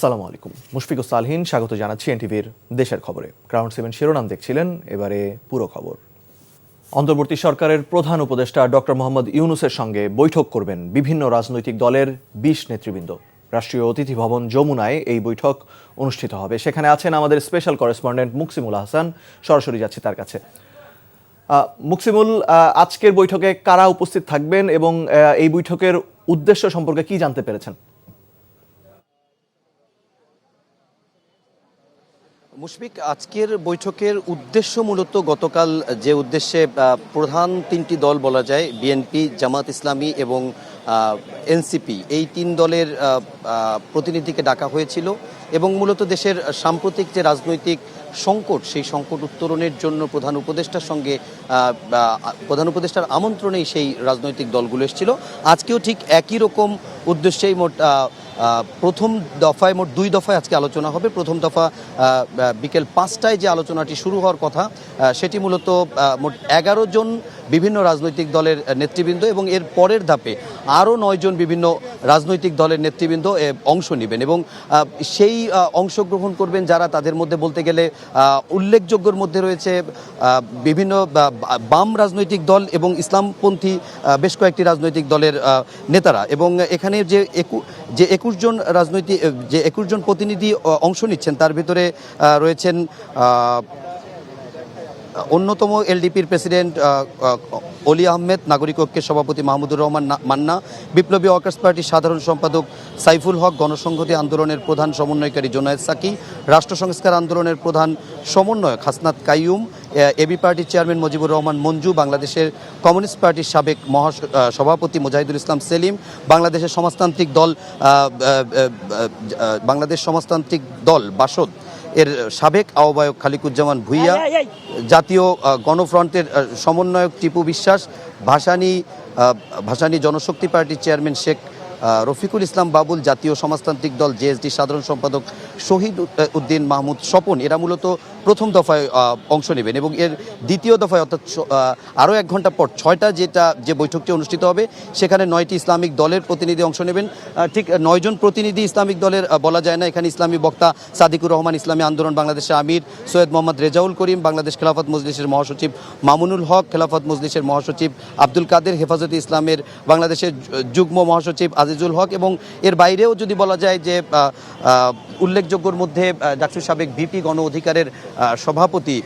আসসালামু আলাইকুম। মুশফিকুর সালহিন স্বাগত জানাচ্ছি এনটিভির দেশের খবরে। গ্রাউন্ড 7 শিরোনাম দেখছিলেন, এবারে পুরো খবর। অন্তর্বর্তী সরকারের প্রধান উপদেষ্টা ডক্টর মোহাম্মদ ইউনূসের সঙ্গে বৈঠক করবেন বিভিন্ন রাজনৈতিক দলের ২০ নেতৃবৃন্দ। রাষ্ট্রীয় অতিথি ভবন যমুনায় এই বৈঠক অনুষ্ঠিত হবে। সেখানে আছেন আমাদের স্পেশাল করেসপন্ডেন্ট মুকসিমুল আহসান। সরাসরি যাচ্ছি তার কাছে। মুকসিমুল, আজকের বৈঠকে কারা উপস্থিত থাকবেন এবং এই বৈঠকের উদ্দেশ্য সম্পর্কে কি জানতে পেরেছেন? মুশফিক, আজকের বৈঠকের উদ্দেশ্য মূলত গতকাল যে উদ্দেশ্যে প্রধান তিনটি দল বলা যায়, বিএনপি, জামাত ইসলামী এবং এনসিপি, এই তিন দলের প্রতিনিধিকে ডাকা হয়েছিল এবং মূলত দেশের সাম্প্রতিক যে রাজনৈতিক সংকট, সেই সংকট উত্তরণের জন্য প্রধান উপদেষ্টার আমন্ত্রণেই সেই রাজনৈতিক দলগুলো এসেছিল। আজকেও ঠিক একই রকম উদ্দেশ্যেই মোট প্রথম দফায় মোট 2 দফায় আজকে আলোচনা হবে। প্রথম দফা বিকেল 5টায় যে আলোচনাটি শুরু হওয়ার কথা, সেটি মূলত মোট 11 জন বিভিন্ন রাজনৈতিক দলের নেতৃবৃন্দ এবং এর পরের ধাপে আরও 9 জন বিভিন্ন রাজনৈতিক দলের নেতৃবৃন্দ অংশ নেবেন এবং সেই অংশগ্রহণ করবেন যারা, তাদের মধ্যে বলতে গেলে উল্লেখযোগ্যর মধ্যে রয়েছে বিভিন্ন বাম রাজনৈতিক দল এবং ইসলামপন্থী বেশ কয়েকটি রাজনৈতিক দলের নেতারা। এবং এখানে যে 21 জন প্রতিনিধি অংশ নিচ্ছেন, তার ভিতরে রয়েছেন অন্যতম এলডিপির প্রেসিডেন্ট অলি আহমেদ, নাগরিক ঐক্যের সভাপতি মাহমুদুর রহমান মান্না, বিপ্লবী ওয়ার্কার্স পার্টির সাধারণ সম্পাদক সাইফুল হক, গণসংহতি আন্দোলনের প্রধান সমন্বয়কারী জোনায়েদ সাকি, রাষ্ট্র সংস্কার আন্দোলনের প্রধান সমন্বয়ক হাসনাত কাইয়ুম, এবি পার্টির চেয়ারম্যান মুজিবুর রহমান মঞ্জু, বাংলাদেশের কমিউনিস্ট পার্টির সাবেক সভাপতি মুজাহিদুল ইসলাম সেলিম, বাংলাদেশ সমাজতান্ত্রিক দল বাসদ এর সাবেক আহ্বায়ক খালিকুজ্জামান ভুইয়া, জাতীয় গণফ্রন্টের সমন্বয়ক টিপু বিশ্বাস, ভাসানী জনশক্তি পার্টির চেয়ারম্যান শেখ রফিকুল ইসলাম বাবুল, জাতীয় সমাজতান্ত্রিক দল জেএসডি সাধারণ সম্পাদক শহীদ উদ্দিন মাহমুদ স্বপন, এরা মূলত প্রথম দফায় অংশ নেবেন। এবং এর দ্বিতীয় দফায় অর্থাৎ আরও 1 ঘন্টা পর 6টা যে বৈঠকটি অনুষ্ঠিত হবে, সেখানে 9টি ইসলামিক দলের প্রতিনিধি অংশ নেবেন। ঠিক 9 জন প্রতিনিধি ইসলামিক দলের বলা যায় না। এখানে ইসলামী বক্তা সাদিকুর রহমান, ইসলামী আন্দোলন বাংলাদেশের আমির সৈয়দ মোহাম্মদ রেজাউল করিম, বাংলাদেশ খেলাফত মজলিসের মহাসচিব মামুনুল হক, খেলাফত মজলিসের মহাসচিব আব্দুল কাদের, হেফাজতে ইসলামের বাংলাদেশের যুগ্ম মহাসচিব আজিজুল হক। এবং এর বাইরেও যদি বলা যায় যে উল্লেখযোগ্যর মধ্যে ডাকসুর সাবেক ভিপি গণ অধিকারের সভাপতি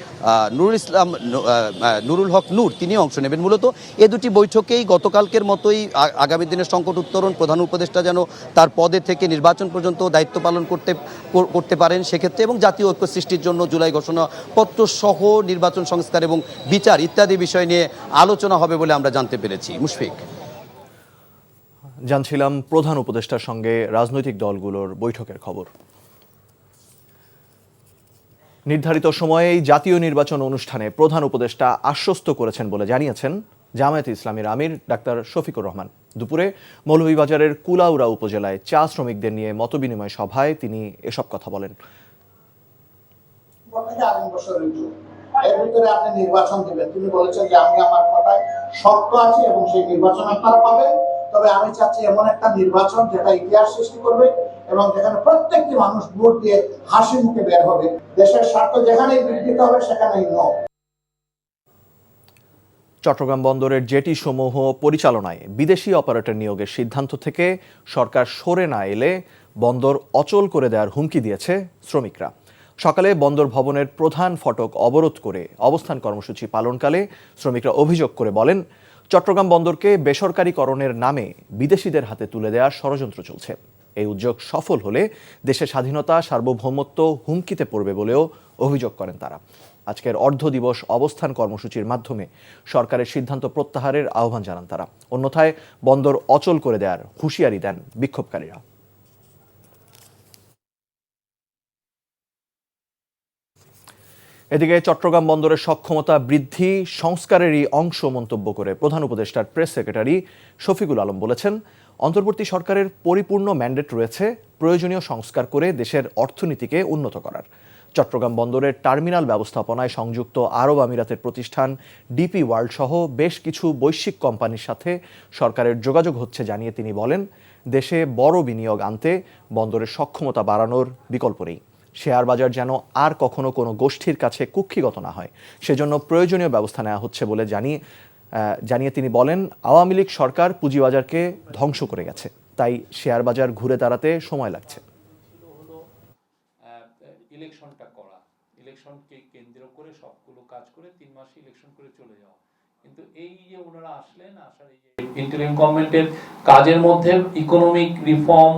নুরুল হক নূর, তিনিও অংশ নেবেন। মূলত এই দুটি বৈঠকেই গতকালকের মতোই আগামী দিনের সংকট উত্তরণ, প্রধান উপদেষ্টা যেন তার পদে থেকে নির্বাচন পর্যন্ত দায়িত্ব পালন করতে পারেন সেক্ষেত্রে, এবং জাতীয় ঐক্য সৃষ্টির জন্য জুলাই ঘোষণাপত্র সহ নির্বাচন সংস্কার এবং বিচার ইত্যাদি বিষয় নিয়ে আলোচনা হবে বলে আমরা জানতে পেরেছি। মুশফিক, জানছিলাম প্রধান উপদেষ্টার সঙ্গে রাজনৈতিক দলগুলোর বৈঠকের খবর। নির্ধারিত সময়েই জাতীয় নির্বাচন অনুষ্ঠানে প্রধান উপদেষ্টা আশ্বস্ত করেছেন বলে জানিয়েছেন জামায়াতে ইসলামীর আমির ডাক্তার শফিকুর রহমান। দুপুরে মৌলভীবাজারের কুলাউড়া উপজেলায় চা শ্রমিকদের নিয়ে মতবিনিময় সভায় তিনি এসব কথা বলেন। এর ভিতরে আপনি নির্বাচন দিবেন, তিনি বলেছেন যে আমি আমার কথায় শক্ত আছি এবং সেই নির্বাচন আপনারা পাবেন। তবে আমি চাচ্ছি এমন একটা নির্বাচন যেটা ইতিহাস সৃষ্টি করবে এবং যেখানে প্রত্যেকটি মানুষ ভোট দিয়ে হাসি মুখে বের হবে। দেশের স্বার্থ যেখানেই বিঘ্নিত হবে সেখানেই নো। চট্টগ্রাম বন্দরের জেটি সমূহ পরিচালনায় বিদেশি অপারেটর নিয়োগের সিদ্ধান্ত থেকে সরকার সরে না এলে বন্দর অচল করে দেওয়ার হুমকি দিয়েছে শ্রমিকরা। সকালে বন্দর ভবনের প্রধান ফটক অবরোধ করে অবস্থান কর্মসূচি পালনকালে শ্রমিকরা অভিযোগ করে বলেন, চট্টগ্রাম বন্দরকে বেসরকারীকরণের নামে বিদেশিদের হাতে তুলে দেওয়ার ষড়যন্ত্র চলছে। এই উদ্যোগ সফল হলে দেশের স্বাধীনতা, সার্বভৌমত্ব হুমকিতে পড়বে বলেও অভিযোগ করেন তারা। আজকের অর্ধ দিবস অবস্থান কর্মসূচির মাধ্যমে সরকারের সিদ্ধান্ত প্রত্যাহারের আহ্বান জানান তারা। অন্যথায় বন্দর অচল করে দেওয়ার হুঁশিয়ারি দেন বিক্ষোভকারীরা। এদিকে চট্টগ্রাম বন্দরের সক্ষমতা বৃদ্ধি সংস্কারেরই অংশ মন্তব্য করে প্রধান উপদেষ্টার প্রেস সেক্রেটারি শফিকুল আলম বলেছেন, অন্তর্বর্তী সরকারের পরিপূর্ণ ম্যান্ডেট রয়েছে প্রয়োজনীয় সংস্কার করে দেশের অর্থনীতিকে উন্নত করার। চট্টগ্রাম বন্দরের টার্মিনাল ব্যবস্থাপনায় সংযুক্ত আরব আমিরাতের প্রতিষ্ঠান ডিপি ওয়ার্ল্ড সহ বেশ কিছু বৈশ্বিক কোম্পানির সাথে সরকারের যোগাযোগ হচ্ছে জানিয়ে তিনি বলেন, দেশে বড় বিনিয়োগ আনতে বন্দরের সক্ষমতা বাড়ানোর বিকল্প নেই। শেয়ার বাজার যেন আর কখনো কোনো গোষ্ঠীর কাছে কুক্ষিগত না হয়, সেজন্য প্রয়োজনীয় ব্যবস্থা নেওয়া হচ্ছে বলে জানিয়ে তিনি বলেন, আওয়ামী লীগ সরকার পুঁজিবাজারকে ধ্বংস করে গেছে, তাই শেয়ার বাজার ঘুরে দাঁড়াতে সময় লাগছে। ইলেকশনটা করা, ইলেকশনকে কেন্দ্র করে সবগুলো কাজ করে 3 মাসে ইলেকশন করে চলে যাওয়া, কিন্তু এই যে ওনারা আসলেন, আসার এই যে ইন্টারিম গভর্নমেন্টের কাজের মধ্যে ইকোনমিক রিফর্ম,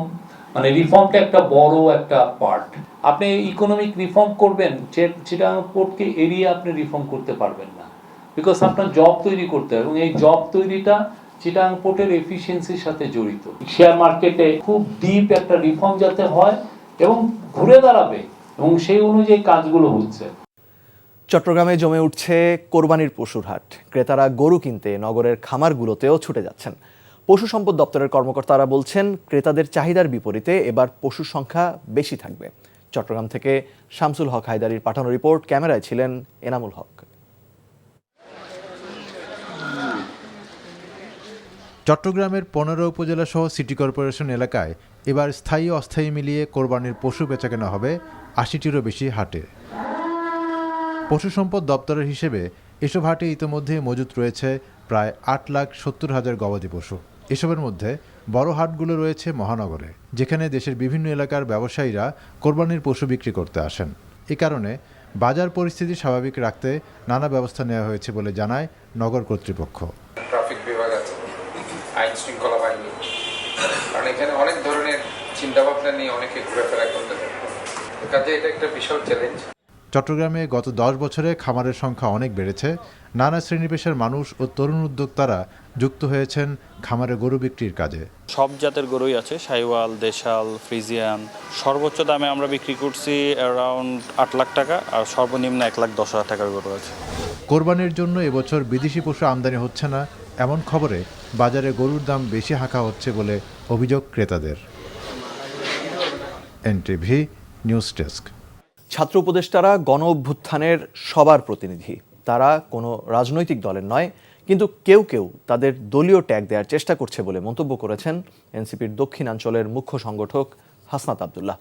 মানে রিফর্মটা একটা বড় একটা পার্ট। আপনি ইকোনমিক রিফর্ম করবেন, চিটাগাং পোর্টকে এড়িয়ে আপনি রিফর্ম করতে পারবেন না, বিকজ আপনার জব তৈরি করতে হবে, এবং এই জব তৈরিটা চিটাগাং পোর্টের এফিসিয়েন্সির সাথে জড়িত। শেয়ার মার্কেটে খুব ডিপ একটা রিফর্ম যাতে হয় এবং ঘুরে দাঁড়াবে, এবং সেই অনুযায়ী কাজগুলো হচ্ছে। চট্টগ্রামে জমে উঠছে কোরবানির পশুর হাট। ক্রেতারা গরু কিনতে নগরের খামারগুলোতেও ছুটে যাচ্ছেন। পশু সম্পদ দপ্তরের কর্মকর্তারা বলছেন, ক্রেতাদের চাহিদার বিপরীতে এবার পশুর সংখ্যা বেশি থাকবে। চট্টগ্রাম থেকে শামসুল হক হায়দারির পাঠানো রিপোর্ট, ক্যামেরায় ছিলেন এনামুল হক। চট্টগ্রামের 15 উপজেলা সহ সিটি কর্পোরেশন এলাকায় এবার স্থায়ী অস্থায়ী মিলিয়ে কোরবানির পশু বেচাকেনা হবে 80টিরও বেশি হাটে। পশু সম্পদ দপ্তরের হিসেবে এসব হাটে ইতিমধ্যে মজুত রয়েছে প্রায় 8,70,000 গবাদি পশু। এসবের মধ্যে বড় হাটগুলো রয়েছে মহানগরে, যেখানে দেশের বিভিন্ন এলাকার ব্যবসায়ীরা কোরবানির পশু বিক্রি করতে আসেন। এ কারণে বাজার পরিস্থিতি স্বাভাবিক রাখতে নানা ব্যবস্থা নেওয়া হয়েছে বলে জানায় নগর কর্তৃপক্ষ। ট্রাফিক বিভাগ আছে, আইন শৃঙ্খলা বাহিনী, কারণ এখানে অনেক ধরনের চিন্তাভাবনা নিয়ে অনেকে ঘুরেফেরা করতে থাকে, কাজে এটা একটা বিশাল চ্যালেঞ্জ। চট্টগ্রামে গত 10 বছরে খামারের সংখ্যা অনেক বেড়েছে। নানা শ্রেণী পেশার মানুষ ও তরুণ উদ্যোক্তারা যুক্ত হয়েছেন খামারে গরু বিক্রির কাজে। সব জাতের গরুই আছে, শাহিওয়াল, দেশাল, ফ্রিজিয়ান। সর্বোচ্চ দামে আমরা বিক্রি করছি অ্যারাউন্ড 8 লাখ টাকা, আর সর্বনিম্ন 1,10,000 টাকার গরু আছে। কোরবানির জন্য এবছর বিদেশি পশু আমদানি হচ্ছে না, এমন খবরে বাজারে গরুর দাম বেশি হাঁকা হচ্ছে বলে অভিযোগ ক্রেতাদের। NTV news desk. ছাত্র উপদেষ্টারা গণ অভ্যুত্থানের সবার প্রতিনিধি। তারা কোনো রাজনৈতিক দলের নয়, কিন্তু কেউ কেউ তাদের দলীয় ট্যাগ দেওয়ার চেষ্টা করছে বলে মন্তব্য করেছেন এনসিপির দক্ষিণাঞ্চলের মুখ্য সংগঠক হাসনাত আবদুল্লাহ।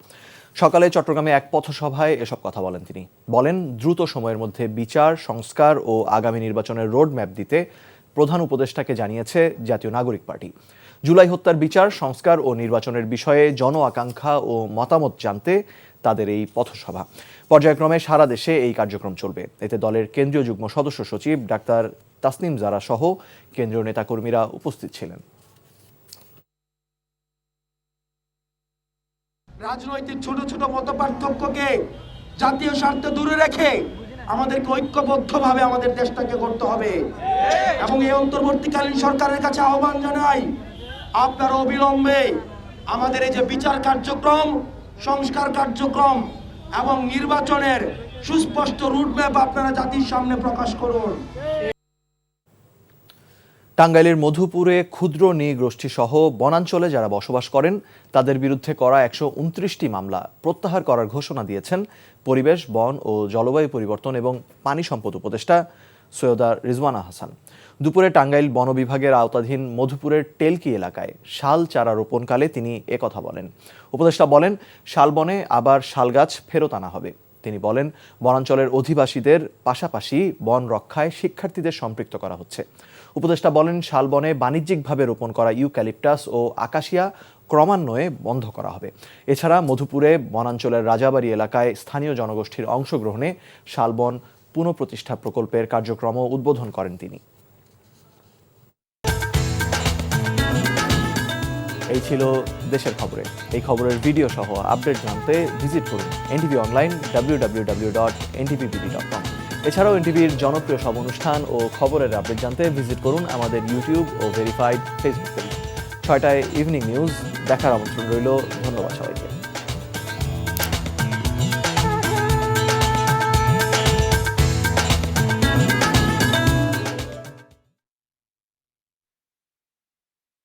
সকালে চট্টগ্রামে এক পথসভায় এসব কথা বলেন তিনি। বলেন, দ্রুত সময়ের মধ্যে বিচার, সংস্কার ও আগামী নির্বাচনের রোড ম্যাপ দিতে প্রধান উপদেষ্টাকে জানিয়েছে জাতীয় নাগরিক পার্টি। জুলাই হত্যার বিচার, সংস্কার ও নির্বাচনের বিষয়ে জন আকাঙ্ক্ষা ও মতামত জানতে তাদের এই পথসভা। পর্যায়ক্রমে সারা দেশে এই কার্যক্রম চলবে। এতে দলের কেন্দ্রীয় যুগ্ম সদস্য সচিব ডাক্তার তাসনিম জারা সহ কেন্দ্রীয় নেতাকর্মীরা উপস্থিত ছিলেন। রাজনৈতিক ছোট ছোট মতপার্থক্যকে জাতীয় স্বার্থে দূরে রেখে আমাদেরকে ঐক্যবদ্ধভাবে আমাদের দেশটাকে করতে হবে, এবং এই অন্তর্বর্তীকালীন সরকারের কাছে আহ্বান জানাই, আপনারা অবিলম্বে আমাদের এই যে বিচার কার্যক্রম, সংস্কার কার্যক্রম এবং নির্বাচনের সুস্পষ্ট রুটম্যাপ আপনারা জাতির সামনে প্রকাশ করুন। টাঙ্গাইলের মধুপুরে ক্ষুদ্র নৃগোষ্ঠী সহ বনাঞ্চলে যারা বসবাস করেন তাদের বিরুদ্ধে করা 129টি মামলা প্রত্যাহার করার ঘোষণা দিয়েছেন পরিবেশ, বন ও জলবায়ু পরিবর্তন এবং পানি সম্পদ উপদেষ্টা সৈয়দা রিজওয়ানা হাসান। দুপুরে টাঙ্গাইল বন বিভাগের আওতাধীন মধুপুরের টেলকি এলাকায় শাল চারা রোপণকালে তিনি একথা বলেন। উপদেষ্টা বলেন, শালবনে আবার শালগাছ ফেরত আনা হবে। তিনি বলেন, বনাঞ্চলের অধিবাসীদের পাশাপাশি বন রক্ষায় শিক্ষার্থীদের সম্পৃক্ত করা হচ্ছে। উপদেষ্টা বলেন, শালবনে বাণিজ্যিকভাবে রোপণ করা ইউক্যালিপটাস ও আকাশিয়া ক্রমান্বয়ে বন্ধ করা হবে। এছাড়া মধুপুরে বনাঞ্চলের রাজাবাড়ি এলাকায় স্থানীয় জনগোষ্ঠীর অংশগ্রহণে শালবন পুনঃপ্রতিষ্ঠা প্রকল্পের কার্যক্রম উদ্বোধন করেন তিনি। এই ছিল দেশের খবরে। এই খবরের ভিডিও সহ আপডেট জানতে ভিজিট করুন এনটিভি অনলাইন www.ntvbd.com। এছাড়াও এনটিভির জনপ্রিয় সব অনুষ্ঠান ও খবরের আপডেট জানতে ভিজিট করুন আমাদের ইউটিউব ও ভেরিফাইড ফেসবুক পেজ। 6টায় ইভিনিং নিউজ দেখার আমন্ত্রণ রইল। ধন্যবাদ সবাইকে।